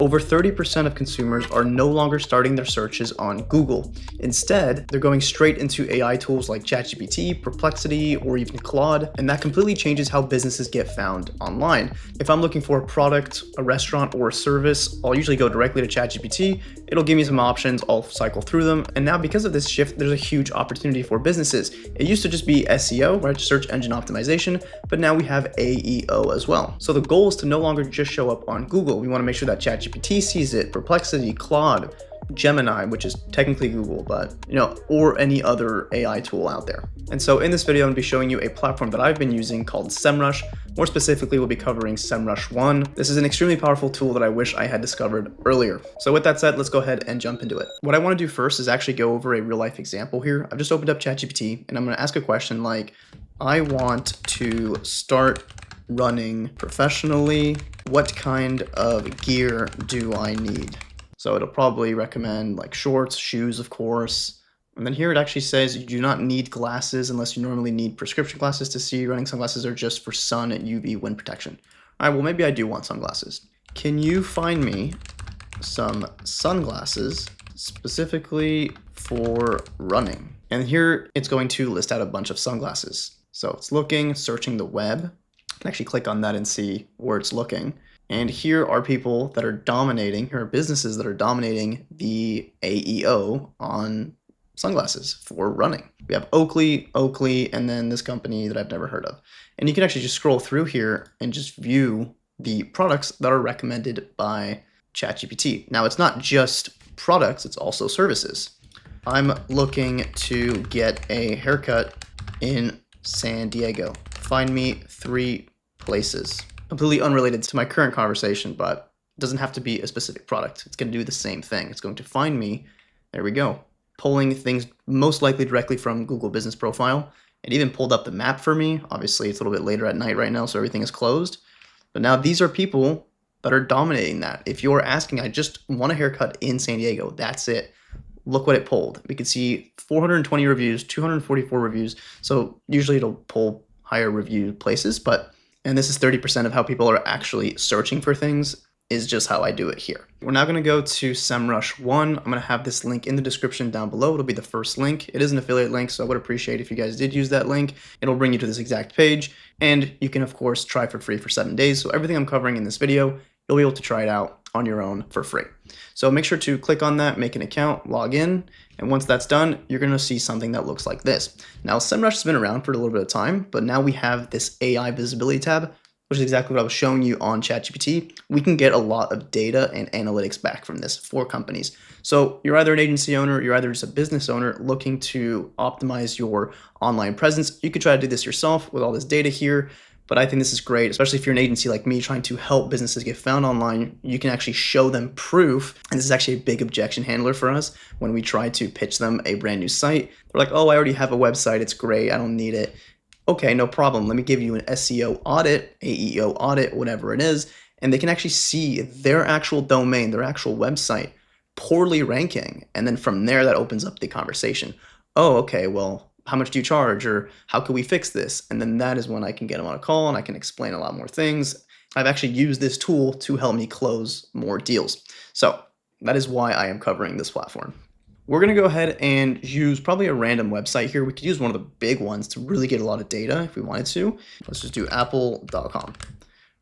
Over 30% of consumers are no longer starting their searches on Google. Instead, they're going straight into AI tools like ChatGPT, Perplexity, or even Claude, and that completely changes how businesses get found online. If I'm looking for a product, a restaurant, or a service, I'll usually go directly to ChatGPT. It'll give me some options, I'll cycle through them, and now because of this shift, there's a huge opportunity for businesses. It used to just be SEO, right, search engine optimization, but now we have AEO as well. So the goal is to no longer just show up on Google. We want to make sure that ChatGPT sees it, Perplexity, Claude, Gemini, which is technically Google, but or any other AI tool out there. And so in this video, I'm going to be showing you a platform that I've been using called Semrush. More specifically, we'll be covering Semrush One. This is an extremely powerful tool that I wish I had discovered earlier. So with that said, let's go ahead and jump into it. What I want to do first is actually go over a real life example here. I've just opened up ChatGPT and I'm going to ask a question like, I want to start running professionally. What kind of gear do I need? So it'll probably recommend like shorts, shoes, of course. And then here it actually says you do not need glasses unless you normally need prescription glasses to see. Running sunglasses are just for sun and UV wind protection. All right, well, maybe I do want sunglasses. Can you find me some sunglasses specifically for running? And here it's going to list out a bunch of sunglasses. So it's looking, searching the web. I can actually click on that and see where it's looking. And here are people that are dominating, here are businesses that are dominating the AEO on sunglasses for running. We have Oakley, and then this company that I've never heard of. And you can actually just scroll through here and just view the products that are recommended by ChatGPT. Now, it's not just products, it's also services. I'm looking to get a haircut in San Diego. Find me 3 places. Completely unrelated to my current conversation, but it doesn't have to be a specific product. It's going to do the same thing. It's going to find me, there we go, pulling things most likely directly from Google Business Profile. It even pulled up the map for me. Obviously, it's a little bit later at night right now, so everything is closed. But now these are people that are dominating that. If you're asking, I just want a haircut in San Diego, that's it. Look what it pulled. We can see 420 reviews, 244 reviews. So usually it'll pull higher reviewed places, and this is 30% of how people are actually searching for things, is just how I do it here. We're now going to go to Semrush One. I'm going to have this link in the description down below. It'll be the first link. It is an affiliate link, so I would appreciate if you guys did use that link. It'll bring you to this exact page, and you can, of course, try for free for 7 days. So everything I'm covering in this video, you'll be able to try it out on your own for free. So make sure to click on that, make an account, log in, and once that's done, you're going to see something that looks like this. Now, Semrush has been around for a little bit of time, but now we have this AI visibility tab, which is exactly what I was showing you on ChatGPT. We can get a lot of data and analytics back from this for companies. So you're either an agency owner, you're either just a business owner looking to optimize your online presence. You could try to do this yourself with all this data here, but I think this is great, especially if you're an agency like me trying to help businesses get found online. You can actually show them proof, and this is actually a big objection handler for us when we try to pitch them a brand new site. They're like, oh, I already have a website, it's great, I don't need it. Okay, no problem. Let me give you an SEO audit, AEO audit, whatever it is, and they can actually see their actual domain, their actual website poorly ranking. And then from there, that opens up the conversation. Oh, okay, well, how much do you charge? Or how can we fix this? And then that is when I can get them on a call and I can explain a lot more things. I've actually used this tool to help me close more deals. So that is why I am covering this platform. We're going to go ahead and use probably a random website here. We could use one of the big ones to really get a lot of data if we wanted to. Let's just do apple.com,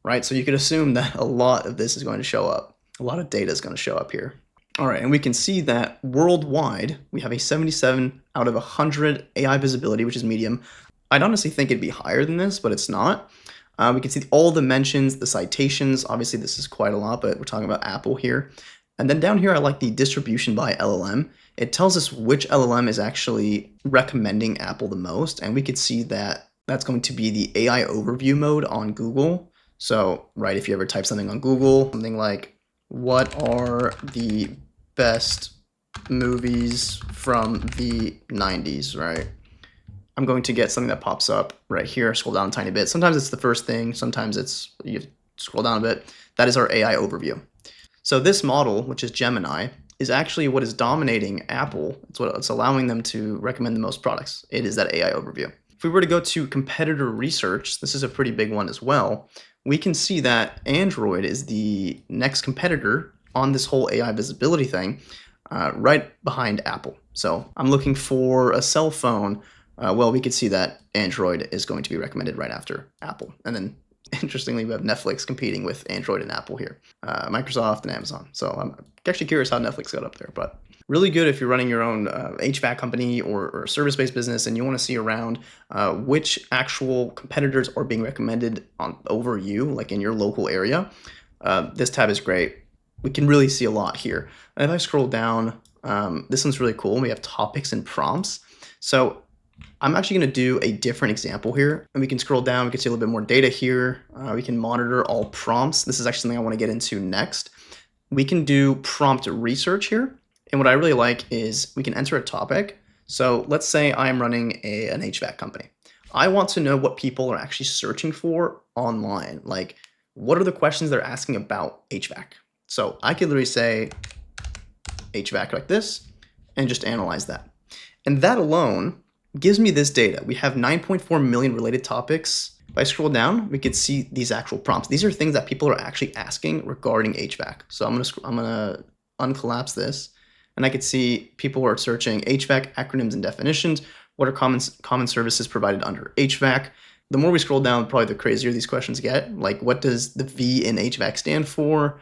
right? So you could assume that a lot of this is going to show up. A lot of data is going to show up here. All right, and we can see that worldwide, we have a 77 out of 100 AI visibility, which is medium. I'd honestly think it'd be higher than this, but it's not. We can see all the mentions, the citations. Obviously, this is quite a lot, but we're talking about Apple here. And then down here, I like the distribution by LLM. It tells us which LLM is actually recommending Apple the most. And we could see that that's going to be the AI overview mode on Google. So, right, if you ever type something on Google, something like, what are the best movies from the 90s, right? I'm going to get something that pops up right here. Scroll down a tiny bit. Sometimes it's the first thing. Sometimes it's, you have to scroll down a bit. That is our AI overview. So this model, which is Gemini, is actually what is dominating Apple. It's what it's allowing them to recommend the most products. It is that AI overview. If we were to go to competitor research, this is a pretty big one as well. We can see that Android is the next competitor on this whole AI visibility thing right behind Apple. So I'm looking for a cell phone. Well, we could see that Android is going to be recommended right after Apple. And then interestingly, we have Netflix competing with Android and Apple here, Microsoft and Amazon. So I'm actually curious how Netflix got up there, but really good if you're running your own HVAC company or service-based business and you want to see around which actual competitors are being recommended over you, like in your local area. This tab is great. We can really see a lot here. And if I scroll down, this one's really cool. We have topics and prompts. So I'm actually going to do a different example here, and we can scroll down. We can see a little bit more data here. We can monitor all prompts. This is actually something I want to get into next. We can do prompt research here. And what I really like is we can enter a topic. So let's say I'm running an HVAC company. I want to know what people are actually searching for online. Like, what are the questions they're asking about HVAC? So I could literally say HVAC like this and just analyze that. And that alone gives me this data. We have 9.4 million related topics. If I scroll down, we could see these actual prompts. These are things that people are actually asking regarding HVAC. So I'm gonna uncollapse this, and I could see people are searching HVAC acronyms and definitions. What are common services provided under HVAC? The more we scroll down, probably the crazier these questions get. Like, what does the V in HVAC stand for?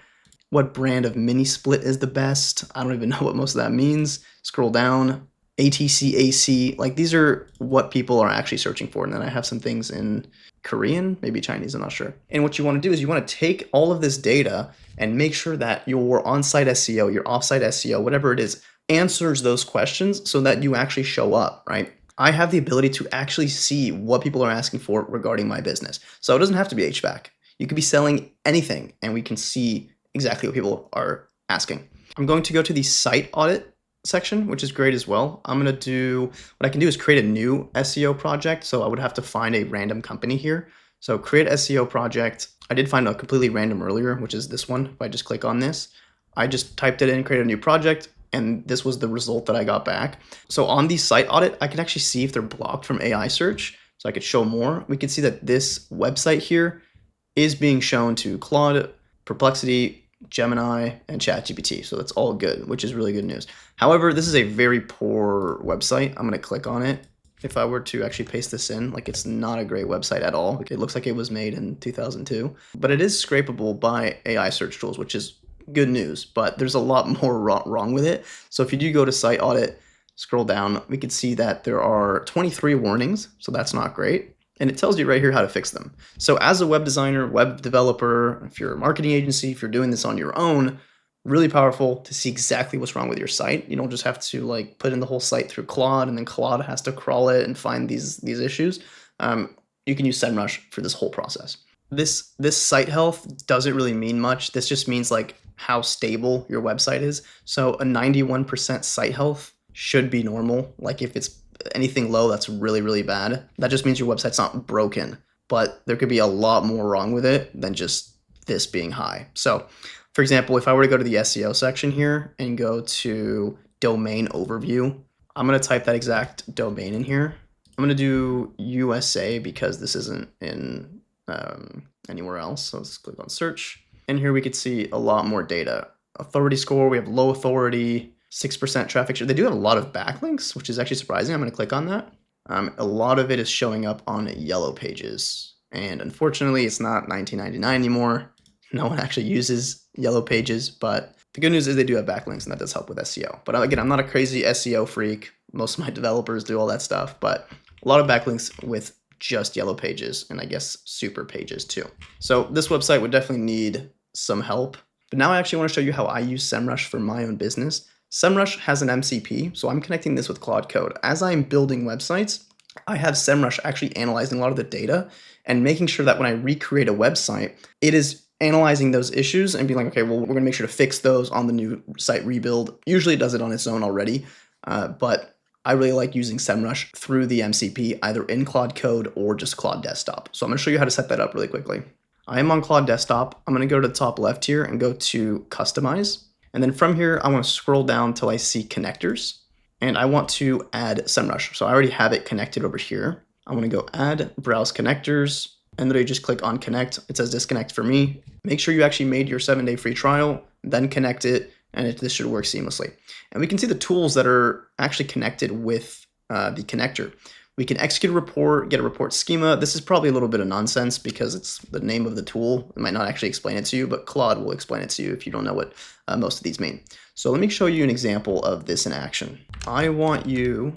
What brand of mini split is the best? I don't even know what most of that means. Scroll down. ATC, AC, like these are what people are actually searching for. And then I have some things in Korean, maybe Chinese, I'm not sure. And what you want to do is you want to take all of this data and make sure that your on-site SEO, your off-site SEO, whatever it is, answers those questions so that you actually show up, right? I have the ability to actually see what people are asking for regarding my business. So it doesn't have to be HVAC. You could be selling anything and we can see exactly what people are asking. I'm going to go to the site audit section, which is great as well. I'm going to do, what I can do is create a new SEO project. So I would have to find a random company here. So create SEO project. I did find a completely random earlier, which is this one. If I just click on this, I just typed it in, created a new project, and this was the result that I got back. So on the site audit, I can actually see if they're blocked from AI search. So I could show more. We can see that this website here is being shown to Claude, Perplexity, Gemini, and ChatGPT. So that's all good, which is really good news. However, this is a very poor website. I'm going to click on it. If I were to actually paste this in, like it's not a great website at all. It looks like it was made in 2002, but it is scrapable by AI search tools, which is good news, but there's a lot more wrong with it. So if you do go to site audit, scroll down, we can see that there are 23 warnings. So that's not great. And it tells you right here how to fix them. So as a web designer, web developer, if you're a marketing agency, if you're doing this on your own, really powerful to see exactly what's wrong with your site. You don't just have to like put in the whole site through Claude and then Claude has to crawl it and find these issues. You can use Semrush for this whole process. This site health doesn't really mean much. This just means like how stable your website is. So a 91% site health should be normal. Like if it's anything low, that's really, really bad. That just means your website's not broken, but there could be a lot more wrong with it than just this being high. So for example, if I were to go to the SEO section here and go to domain overview, I'm going to type that exact domain in here. I'm going to do USA because this isn't in anywhere else. So let's click on search. And here we could see a lot more data. Authority score, we have low authority, 6% traffic share. They do have a lot of backlinks, which is actually surprising. I'm going to click on that. A lot of it is showing up on yellow pages. And unfortunately, it's not 1999 anymore. No one actually uses yellow pages, but the good news is they do have backlinks and that does help with SEO. But again, I'm not a crazy SEO freak. Most of my developers do all that stuff, but a lot of backlinks with just yellow pages and I guess super pages too. So this website would definitely need some help. But now I actually want to show you how I use Semrush for my own business. Semrush has an MCP, so I'm connecting this with Claude Code. As I'm building websites, I have Semrush actually analyzing a lot of the data and making sure that when I recreate a website, it is analyzing those issues and being like, okay, well, we're gonna make sure to fix those on the new site rebuild. Usually it does it on its own already, but I really like using Semrush through the MCP, either in Claude Code or just Claude Desktop. So I'm gonna show you how to set that up really quickly. I am on Claude Desktop. I'm gonna go to the top left here and go to Customize. And then from here, I want to scroll down till I see connectors and I want to add Semrush. So I already have it connected over here. I want to go add browse connectors and then I just click on connect. It says disconnect for me. Make sure you actually made your 7-day free trial. then connect it, and this should work seamlessly. And we can see the tools that are actually connected with the connector. We can execute a report, get a report schema. This is probably a little bit of nonsense because it's the name of the tool. It might not actually explain it to you, but Claude will explain it to you if you don't know what most of these mean. So let me show you an example of this in action. I want you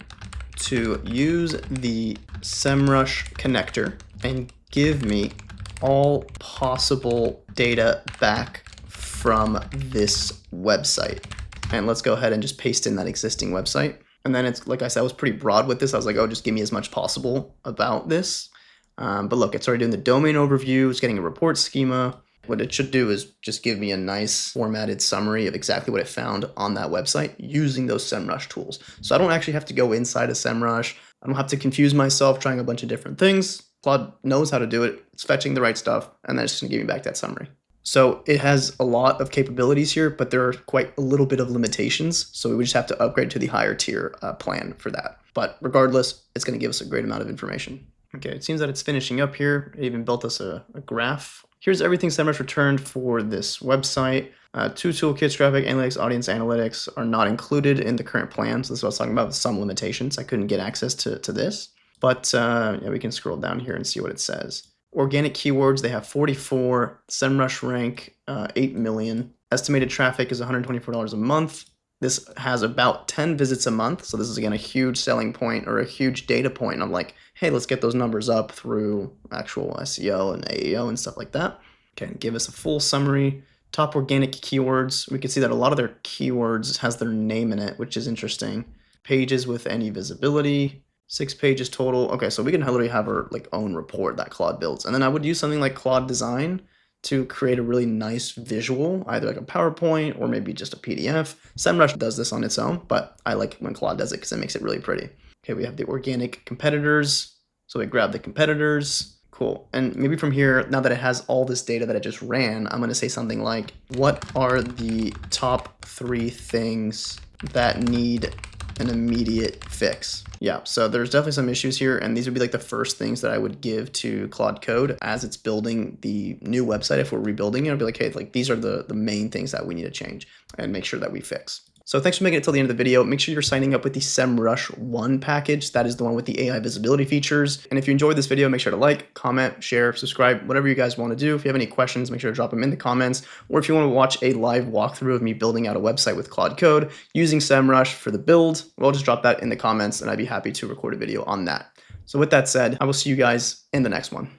to use the Semrush connector and give me all possible data back from this website. And let's go ahead and just paste in that existing website. And then it's, like I said, I was pretty broad with this. I was like, oh, just give me as much possible about this. But look, it's already doing the domain overview. It's getting a report schema. What it should do is just give me a nice formatted summary of exactly what it found on that website using those Semrush tools. So I don't actually have to go inside of Semrush. I don't have to confuse myself trying a bunch of different things. Claude knows how to do it. It's fetching the right stuff, and then it's just gonna give me back that summary. So it has a lot of capabilities here, but there are quite a little bit of limitations. So we just have to upgrade to the higher tier plan for that. But regardless, it's going to give us a great amount of information. Okay, it seems that it's finishing up here. It even built us a graph. Here's everything Semrush returned for this website. 2 toolkits, traffic analytics, audience analytics are not included in the current plan. So this is what I was talking about with some limitations. I couldn't get access to this. But yeah, we can scroll down here and see what it says. Organic keywords, they have 44. Semrush rank, 8 million. Estimated traffic is $124 a month. This has about 10 visits a month. So this is, again, a huge selling point or a huge data point. And I'm like, hey, let's get those numbers up through actual SEO and AEO and stuff like that. Okay, give us a full summary. Top organic keywords. We can see that a lot of their keywords has their name in it, which is interesting. Pages with any visibility. 6 pages total. Okay, so we can literally have our own report that Claude builds. And then I would use something like Claude Design to create a really nice visual, either like a PowerPoint or maybe just a PDF. Semrush does this on its own, but I like when Claude does it because it makes it really pretty. Okay, we have the organic competitors. So we grab the competitors. Cool. And maybe from here, now that it has all this data that it just ran, I'm going to say something like, what are the top 3 things that need an immediate fix? Yeah, so there's definitely some issues here, and these would be like the first things that I would give to Claude Code as it's building the new website. If we're rebuilding it, I'd be like, hey, these are the main things that we need to change and make sure that we fix. So thanks for making it till the end of the video. Make sure you're signing up with the Semrush One package. That is the one with the AI visibility features. And if you enjoyed this video, make sure to like, comment, share, subscribe, whatever you guys want to do. If you have any questions, make sure to drop them in the comments. Or if you want to watch a live walkthrough of me building out a website with Claude Code using Semrush for the build, well, just drop that in the comments and I'd be happy to record a video on that. So with that said, I will see you guys in the next one.